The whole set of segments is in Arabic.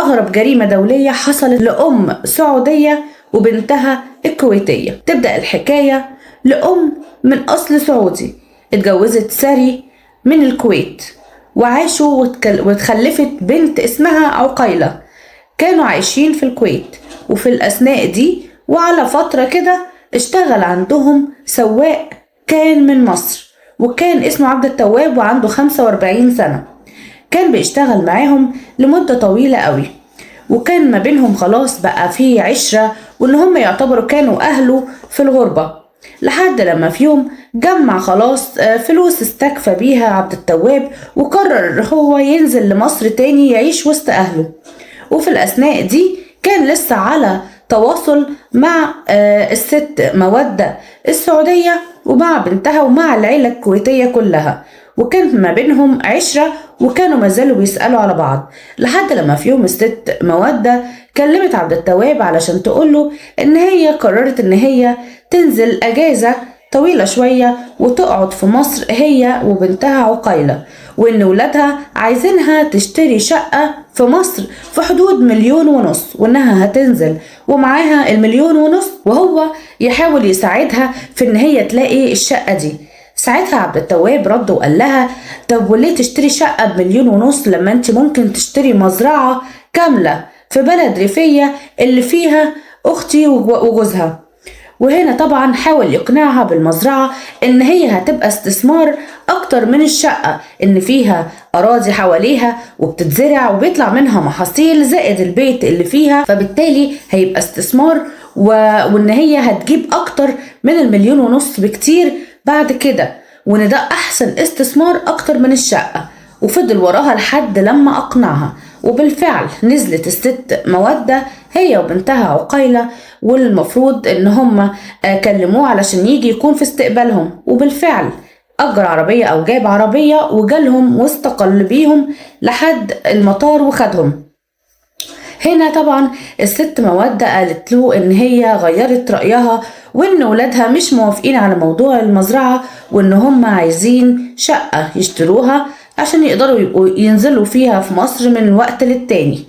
أغرب جريمة دولية حصلت لأم سعودية وبنتها الكويتية. تبدأ الحكاية لأم من أصل سعودي اتجوزت ساري من الكويت، وعاشوا وتخلفت بنت اسمها عقيلة. كانوا عايشين في الكويت، وفي الأثناء دي وعلى فترة كده اشتغل عندهم سواق كان من مصر، وكان اسمه عبد التواب وعنده 45 سنة. كان بيشتغل معاهم لمدة طويلة قوي، وكان ما بينهم خلاص بقى في عشرة، وان هم يعتبروا كانوا اهله في الغربة، لحد لما في يوم جمع خلاص فلوس استكفى بيها عبد التواب، وقرر هو ينزل لمصر تاني يعيش وسط اهله. وفي الاثناء دي كان لسه على تواصل مع الست مودة السعودية ومع بنتها ومع العيلة الكويتية كلها، وكان ما بينهم عشرة، وكانوا مازالوا بيسألوا على بعض، لحد لما في يوم الست مودة كلمت عبد التواب علشان تقوله ان هي قررت ان هي تنزل اجازة طويلة شوية وتقعد في مصر هي وبنتها عقيلة، وان ولادها عايزينها تشتري شقة في مصر في حدود 1.5 مليون، وانها هتنزل ومعاها 1.5 مليون، وهو يحاول يساعدها في ان هي تلاقي الشقة دي. ساعتها عبد التواب رد وقال لها طب وليه تشتري شقة ب1.5 مليون لما انت ممكن تشتري مزرعة كاملة في بلد ريفية اللي فيها اختي وجوزها. وهنا طبعا حاول يقنعها بالمزرعة ان هي هتبقى استثمار اكتر من الشقة، ان فيها اراضي حواليها وبتتزرع وبيطلع منها محاصيل زائد البيت اللي فيها، فبالتالي هيبقى استثمار وان هي هتجيب اكتر من 1.5 مليون بكتير بعد كده، وان ده احسن استثمار اكتر من الشقة. وفضل وراها لحد لما اقنعها، وبالفعل نزلت الست مودة هي وبنتها عقيلة، والمفروض ان هم كلموه علشان يجي يكون في استقبالهم، وبالفعل اجر عربية او جاب عربية وجالهم واستقل بيهم لحد المطار وخدهم. هنا طبعا الست مودة قالت له ان هي غيرت رأيها، وان ولادها مش موافقين على موضوع المزرعة، وان هم عايزين شقة يشتروها عشان يقدروا يبقوا ينزلوا فيها في مصر من وقت للتاني.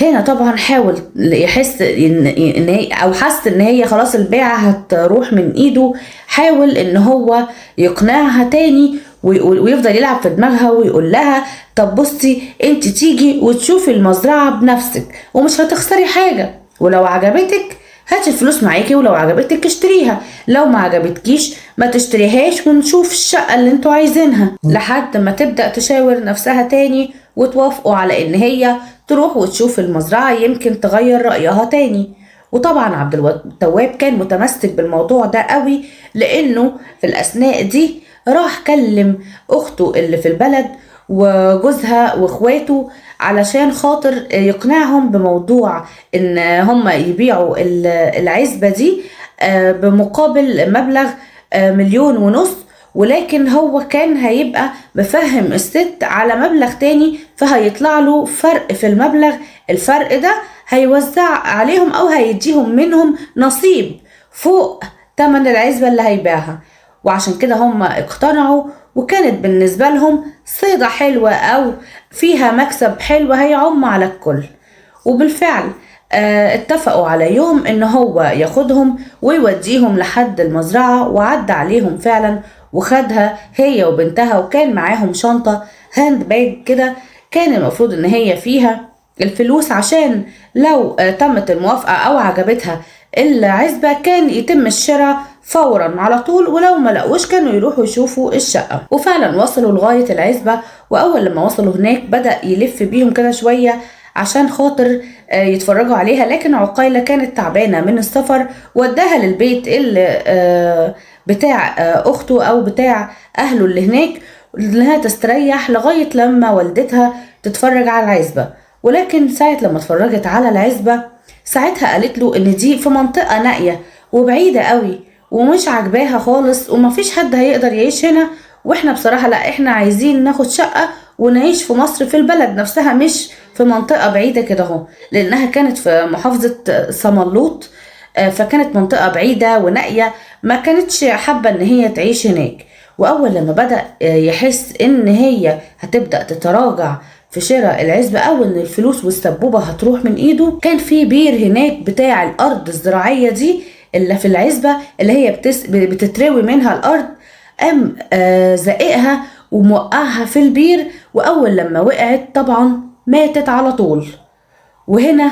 هنا طبعا حاول يحس ان هي او حس ان هي خلاص البيعة هتروح من ايده، حاول ان هو يقنعها تاني ويفضل يلعب في دماغها ويقول لها طب بصي انت تيجي وتشوفي المزرعة بنفسك ومش هتخسري حاجة، ولو عجبتك هاتي الفلوس معاكي، ولو عجبتك اشتريها، لو ما عجبتكيش ما تشتريهاش ونشوف الشقة اللي انتوا عايزينها، لحد ما تبدأ تشاور نفسها تاني وتوافقوا على ان هي تروح وتشوف المزرعة يمكن تغير رأيها تاني. وطبعا عبد التواب كان متمسك بالموضوع ده قوي، لانه في الاثناء دي راح كلم اخته اللي في البلد وجوزها واخواته علشان خاطر يقنعهم بموضوع ان هم يبيعوا العزبة دي بمقابل مبلغ 1.5 مليون، ولكن هو كان هيبقى مفهم الست على مبلغ تاني، فهيطلع له فرق في المبلغ، الفرق ده هيوزع عليهم او هيديهم منهم نصيب فوق تمن العزبة اللي هيبيعها. وعشان كده هم اقتنعوا، وكانت بالنسبة لهم صيدة حلوة او فيها مكسب حلو هيعم على الكل. وبالفعل اتفقوا على يوم ان هو ياخدهم ويوديهم لحد المزرعة، وعد عليهم فعلا وخدها هي وبنتها، وكان معاهم شنطة هاند باج كده كان المفروض ان هي فيها الفلوس عشان لو تمت الموافقة او عجبتها العزبة كان يتم الشراء فورا على طول، ولو ما لقوش كانوا يروحوا يشوفوا الشقة. وفعلا وصلوا لغاية العزبة، واول لما وصلوا هناك بدأ يلف بيهم كده شوية عشان خاطر يتفرجوا عليها، لكن عقيلة كانت تعبانة من السفر، وداها للبيت اللي بتاع اخته او بتاع اهله اللي هناك انها تستريح لغاية لما والدتها تتفرج على العزبة. ولكن ساعة لما اتفرجت على العزبة ساعتها قالت له ان دي في منطقة نائية وبعيدة قوي ومش عجباها خالص، ومفيش حد هيقدر يعيش هنا، واحنا بصراحة لا، احنا عايزين ناخد شقة ونعيش في مصر في البلد نفسها مش في منطقة بعيدة كده اهو، لانها كانت في محافظة صملوط، فكانت منطقة بعيدة ونائية ما كانتش حابة ان هي تعيش هناك. واول لما بدأ يحس ان هي هتبدأ تتراجع في شراء العزبة أو إن الفلوس والسبوبة هتروح من إيده، كان في بير هناك بتاع الأرض الزراعية دي اللي في العزبة اللي هي بتتروي منها الأرض. قام زققها وموقعها في البير، وأول لما وقعت طبعا ماتت على طول. وهنا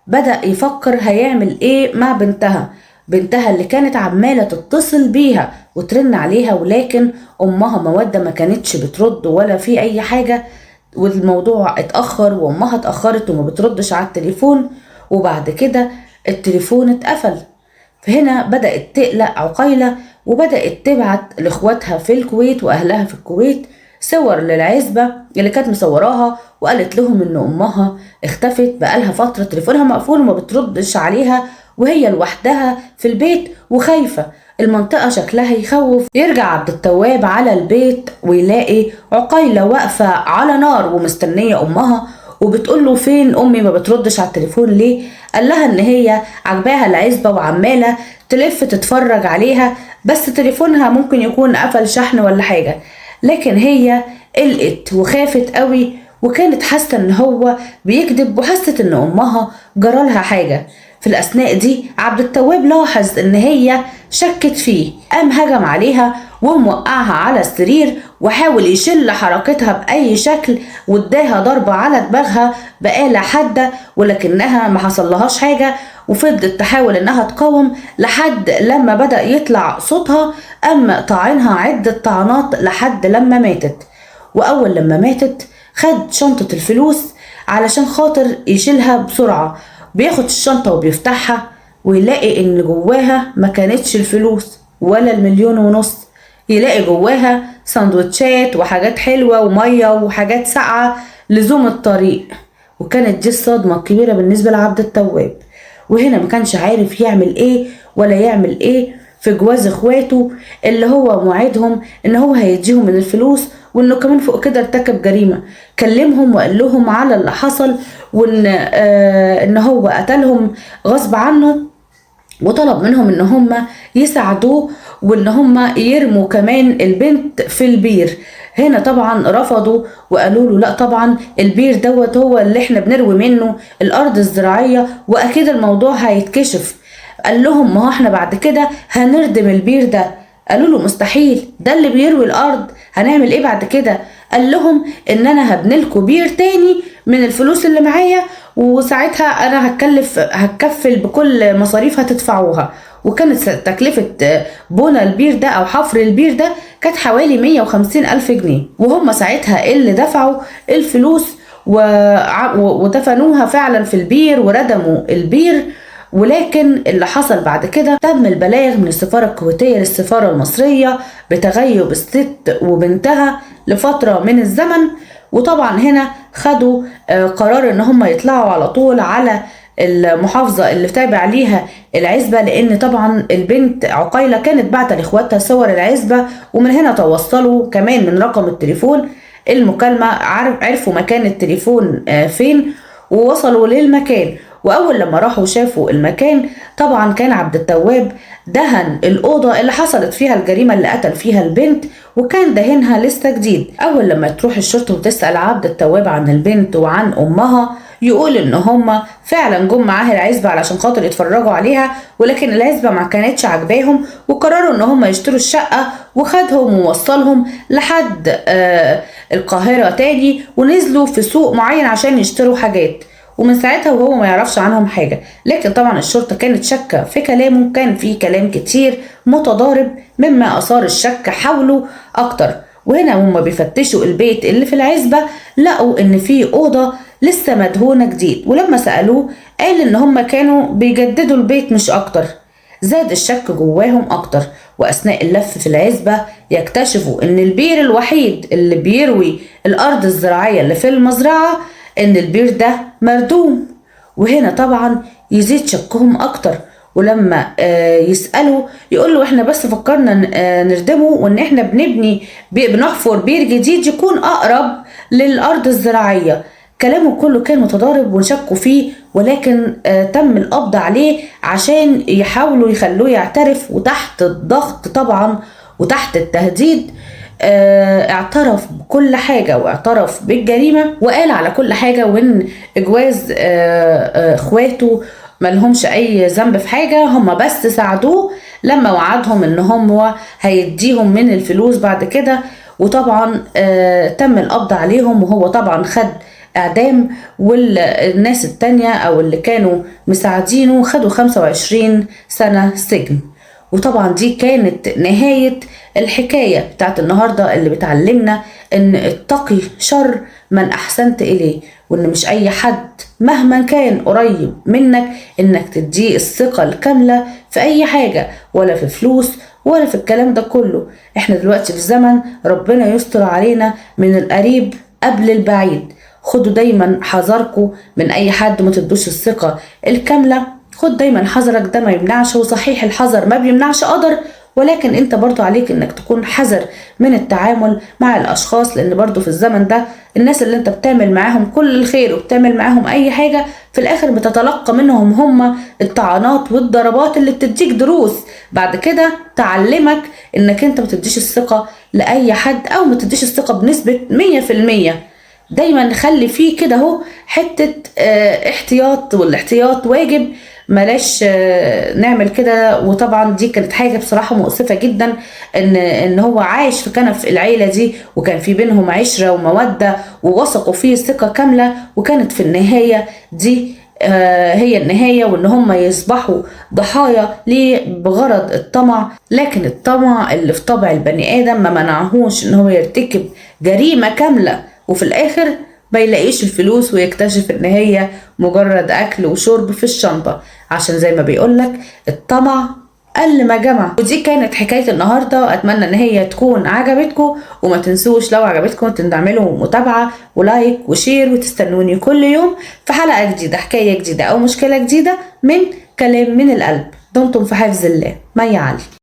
بدأ يفكر هيعمل ايه مع بنتها اللي كانت عمالة تتصل بيها وترن عليها، ولكن امها مودة ما كانتش بترد ولا في اي حاجة، والموضوع اتأخر وامها اتأخرت وما بتردش على التليفون، وبعد كده التليفون اتقفل. فهنا بدأت تقلق عقيلة وبدأت تبعت لاخواتها في الكويت واهلها في الكويت صور للعزبة اللي كانت مصوراها، وقالت لهم ان امها اختفت بقالها فترة، تليفونها مقفول وما بتردش عليها وهي لوحدها في البيت وخايفة. المنطقة شكلها يخوف. يرجع عبد التواب على البيت ويلاقي عقيلة واقفة على نار ومستنية امها، وبتقول له فين امي ما بتردش على التليفون ليه؟ قال لها ان هي عجباها العزبة وعمالة تلف تتفرج عليها، بس تليفونها ممكن يكون قفل شحن ولا حاجة. لكن هي قلقت وخافت قوي، وكانت حاسة ان هو بيكذب، وحست ان امها جرالها حاجة. في الاثناء دي عبد التواب لاحظ ان هي شكت فيه، قام هجم عليها وموقعها على السرير وحاول يشل حركتها باي شكل، واداها ضربة على دماغها بآلة حادة، ولكنها ما حصلهاش حاجة، وفضلت تحاول انها تقاوم لحد لما بدأ يطلع صوتها، قام طعنها عدة طعنات لحد لما ماتت. واول لما ماتت خد شنطة الفلوس علشان خاطر يشيلها بسرعة، بياخد الشنطة وبيفتحها ويلاقي ان جواها ما كانتش الفلوس ولا ال1.5 مليون، يلاقي جواها سندوتشات وحاجات حلوة ومية وحاجات ساقعة لزوم الطريق. وكانت دي الصدمة الكبيرة بالنسبة لعبد التواب، وهنا ما كانش عارف يعمل ايه ولا يعمل ايه في جواز اخواته اللي هو موعدهم ان هو هيديهم من الفلوس، وانه كمان فوق كده ارتكب جريمة. كلمهم وقال لهم على اللي حصل، وان ان هو قتلهم غصب عنه، وطلب منهم ان هم يساعدوه وان هم يرموا كمان البنت في البير. هنا طبعا رفضوا وقالوا له لا طبعا البير دوت هو اللي احنا بنروي منه الارض الزراعية، واكيد الموضوع هيتكشف. قال لهم ما هو احنا بعد كده هنردم البير ده. قالوا له مستحيل، ده اللي بيروي الارض، هنعمل ايه بعد كده؟ قال لهم ان انا هبنلكوا بير تاني من الفلوس اللي معايا، وساعتها انا هتكفل بكل مصاريف هتدفعوها. وكانت تكلفة بنى البير ده او حفر البير ده كانت حوالي 150,000 جنيه، وهم ساعتها اللي دفعوا الفلوس ودفنوها فعلا في البير وردموا البير. ولكن اللي حصل بعد كده تم البلاغ من السفارة الكويتية للسفارة المصرية بتغيب الست وبنتها لفترة من الزمن. وطبعا هنا خدوا قرار ان هم يطلعوا على طول على المحافظة اللي تابع ليها العزبة، لان طبعا البنت عقيلة كانت بعت لاخواتها صور العزبة، ومن هنا توصلوا كمان من رقم التليفون المكالمة، عرفوا مكان التليفون فين ووصلوا للمكان. واول لما راحوا شافوا المكان طبعا كان عبد التواب دهن الاوضه اللي حصلت فيها الجريمه اللي قتل فيها البنت، وكان دهنها لسه جديد. اول لما تروح الشرطه وتسال عبد التواب عن البنت وعن امها، يقول ان هما فعلا جم معاها العزبه علشان خاطر يتفرجوا عليها، ولكن العزبه ما كانتش عاجباهم، وقرروا ان هما يشتروا الشقه، وخدهم ووصلهم لحد القاهره تاني، ونزلوا في سوق معين عشان يشتروا حاجات. ومن ساعتها وهو ما يعرفش عنهم حاجة. لكن طبعا الشرطة كانت شاكة في كلامه، كان فيه كلام كتير متضارب مما أثار الشك حوله أكتر. وهنا هم بيفتشوا البيت اللي في العزبة لقوا إن فيه أوضة لسه مدهونة جديد، ولما سألوه قال إن هم كانوا بيجددوا البيت مش أكتر. زاد الشك جواهم أكتر، وأثناء اللف في العزبة يكتشفوا إن البير الوحيد اللي بيروي الأرض الزراعية اللي في المزرعة ان البير ده مردوم. وهنا طبعا يزيد شكهم اكتر، ولما يسألوا يقولوا احنا بس فكرنا نردمه، وان احنا بنحفر بير جديد يكون اقرب للارض الزراعية. كلامه كله كان متضارب وشكوا فيه، ولكن تم القبض عليه عشان يحاولوا يخلوه يعترف، وتحت الضغط طبعا وتحت التهديد اعترف بكل حاجة واعترف بالجريمة وقال على كل حاجة، وان اجواز اخواته ملهمش اي ذنب في حاجة، هم بس ساعدوه لما وعدهم ان هم هيديهم من الفلوس بعد كده. وطبعا تم القبض عليهم، وهو طبعا خد اعدام، والناس التانية او اللي كانوا مساعدينه خدوا 25 سنة سجن. وطبعا دي كانت نهاية الحكاية بتاعت النهاردة اللي بتعلمنا ان اتقي شر من احسنت اليه، وان مش اي حد مهما كان قريب منك انك تديه الثقة الكاملة في اي حاجة، ولا في فلوس ولا في الكلام ده كله. احنا دلوقتي في زمن ربنا يستر علينا من القريب قبل البعيد. خدوا دايما حذركم من اي حد، ما تدوش الثقة الكاملة. خد دايما حذرك، ده ما يمنعش، وصحيح الحذر ما بيمنعش قدر، ولكن انت برضو عليك انك تكون حذر من التعامل مع الاشخاص، لان برضو في الزمن ده الناس اللي انت بتعمل معاهم كل الخير وبتعمل معاهم اي حاجة، في الاخر بتتلقى منهم هم الطعنات والضربات اللي بتديك دروس بعد كده تعلمك انك انت ما تديش الثقة لاي حد، او ما تديش الثقة بنسبة 100%. دايما نخلي فيه كده اهو حتة احتياط، والاحتياط واجب، ملاش نعمل كده. وطبعا دي كانت حاجة بصراحة مؤسفة جدا، ان هو عايش في كنف العيلة دي، وكان في بينهم عشرة ومودة ووثقوا فيه ثقة كاملة، وكانت في النهاية دي هي النهاية، وان هم يصبحوا ضحايا ليه بغرض الطمع. لكن الطمع اللي في طبع البني آدم ما منعهوش ان هو يرتكب جريمة كاملة، وفي الاخر ما يلاقيش الفلوس ويكتشف ان هي مجرد اكل وشرب في الشنطة، عشان زي ما بيقولك الطمع قل ما جمع. ودي كانت حكاية النهاردة، اتمنى ان هي تكون عجبتكم، وما تنسوش لو عجبتكم تعملوا متابعة ولايك وشير، وتستنوني كل يوم في حلقة جديدة، حكاية جديدة او مشكلة جديدة من كلام من القلب. دمتم في حفظ الله. مي علي.